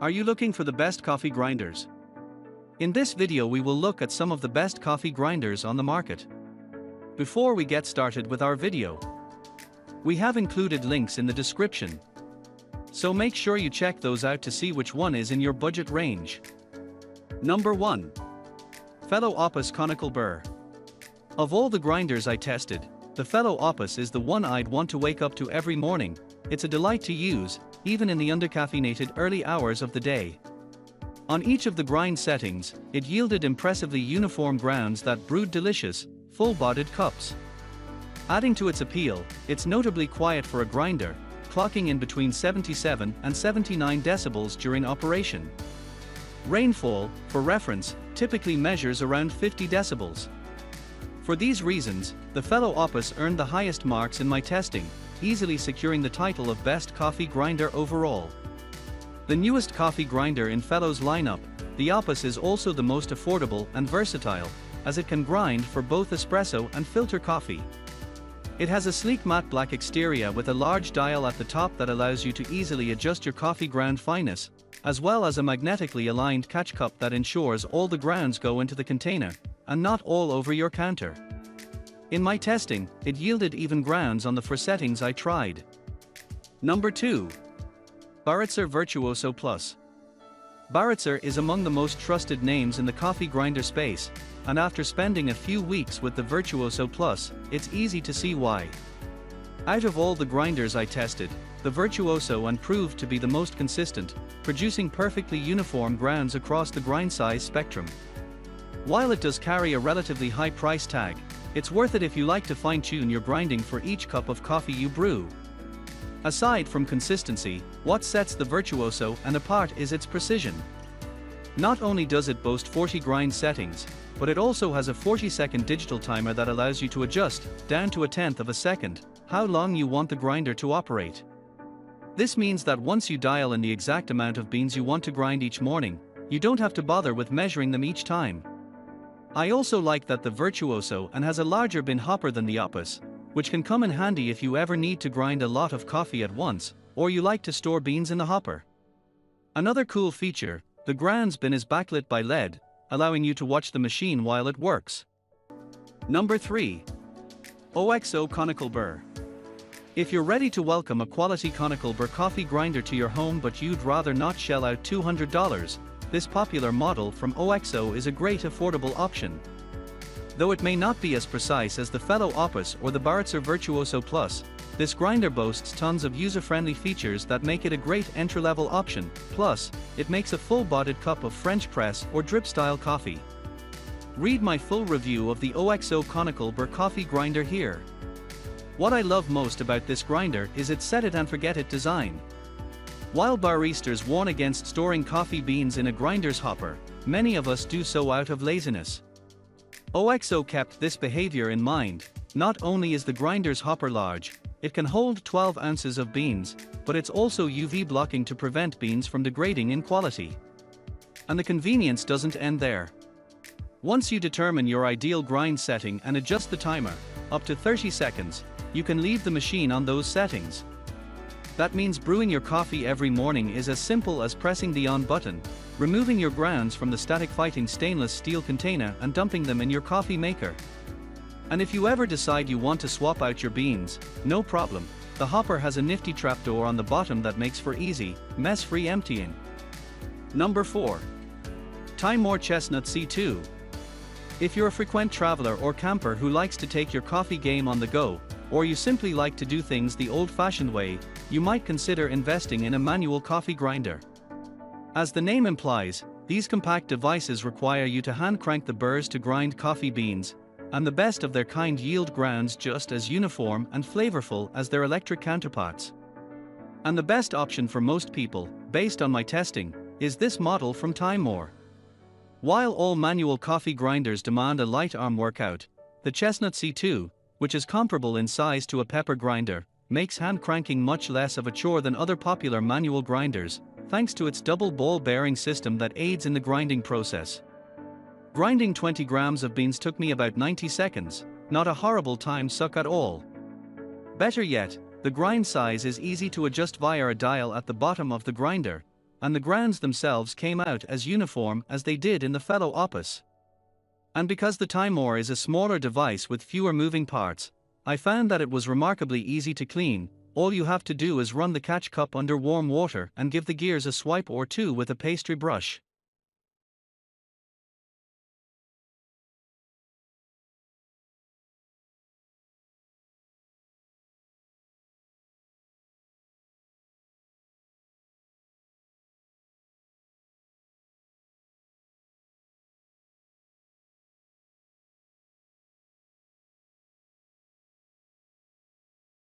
Are you looking for the best coffee grinders? In this video we will look at some of the best coffee grinders on the market. Before we get started with our video, we have included links in the description, so make sure you check those out to see which one is in your budget range. Number 1. Fellow Opus Conical Burr. Of all the grinders I tested, the Fellow Opus is the one I'd want to wake up to every morning. It's a delight to use, even in the undercaffeinated early hours of the day. On each of the grind settings, it yielded impressively uniform grounds that brewed delicious, full-bodied cups. Adding to its appeal, it's notably quiet for a grinder, clocking in between 77 and 79 decibels during operation. Rainfall, for reference, typically measures around 50 decibels. For these reasons, the Fellow Opus earned the highest marks in my testing, easily securing the title of Best Coffee Grinder overall. The newest coffee grinder in Fellow's lineup, the Opus is also the most affordable and versatile, as it can grind for both espresso and filter coffee. It has a sleek matte black exterior with a large dial at the top that allows you to easily adjust your coffee ground fineness, as well as a magnetically aligned catch cup that ensures all the grounds go into the container, and not all over your counter. In my testing, it yielded even grounds on the 4 settings I tried. Number 2. Baratza Virtuoso Plus. Baratza is among the most trusted names in the coffee grinder space, and after spending a few weeks with the Virtuoso Plus, it's easy to see why. Out of all the grinders I tested, the Virtuoso proved to be the most consistent, producing perfectly uniform grounds across the grind size spectrum. While it does carry a relatively high price tag, it's worth it if you like to fine-tune your grinding for each cup of coffee you brew. Aside from consistency, what sets the Virtuoso apart is its precision. Not only does it boast 40 grind settings, but it also has a 40-second digital timer that allows you to adjust, down to 1/10 of a second, how long you want the grinder to operate. This means that once you dial in the exact amount of beans you want to grind each morning, you don't have to bother with measuring them each time. I also like that the Virtuoso has a larger bin hopper than the Opus, which can come in handy if you ever need to grind a lot of coffee at once, or you like to store beans in the hopper. Another cool feature, the grounds bin is backlit by LED, allowing you to watch the machine while it works. Number 3. OXO Conical Burr. If you're ready to welcome a quality Conical Burr coffee grinder to your home but you'd rather not shell out $200, this popular model from OXO is a great affordable option. Though it may not be as precise as the Fellow Opus or the Baratza Virtuoso Plus, this grinder boasts tons of user-friendly features that make it a great entry-level option, plus, it makes a full-bodied cup of French press or drip-style coffee. Read my full review of the OXO Conical Burr coffee grinder here. What I love most about this grinder is its set-it-and-forget-it design. While baristas warn against storing coffee beans in a grinder's hopper, many of us do so out of laziness. OXO kept this behavior in mind. Not only is the grinder's hopper large, it can hold 12 ounces of beans, but it's also UV blocking to prevent beans from degrading in quality. And the convenience doesn't end there. Once you determine your ideal grind setting and adjust the timer, up to 30 seconds, you can leave the machine on those settings. That means brewing your coffee every morning is as simple as pressing the on button, removing your grounds from the static fighting stainless steel container and dumping them in your coffee maker. And if you ever decide you want to swap out your beans, no problem, the hopper has a nifty trapdoor on the bottom that makes for easy, mess-free emptying. Number 4. Timemore Chestnut C2. If you're a frequent traveler or camper who likes to take your coffee game on the go, or you simply like to do things the old-fashioned way, you might consider investing in a manual coffee grinder. As the name implies, these compact devices require you to hand crank the burrs to grind coffee beans, and the best of their kind yield grounds just as uniform and flavorful as their electric counterparts. And the best option for most people, based on my testing, is this model from Timemore. While all manual coffee grinders demand a light arm workout, the Chestnut C2, which is comparable in size to a pepper grinder, makes hand cranking much less of a chore than other popular manual grinders, thanks to its double ball bearing system that aids in the grinding process. Grinding 20 grams of beans took me about 90 seconds, not a horrible time suck at all. Better yet, the grind size is easy to adjust via a dial at the bottom of the grinder, and the grounds themselves came out as uniform as they did in the fellow Opus. And because the Timemore is a smaller device with fewer moving parts, I found that it was remarkably easy to clean. All you have to do is run the catch cup under warm water and give the gears a swipe or two with a pastry brush.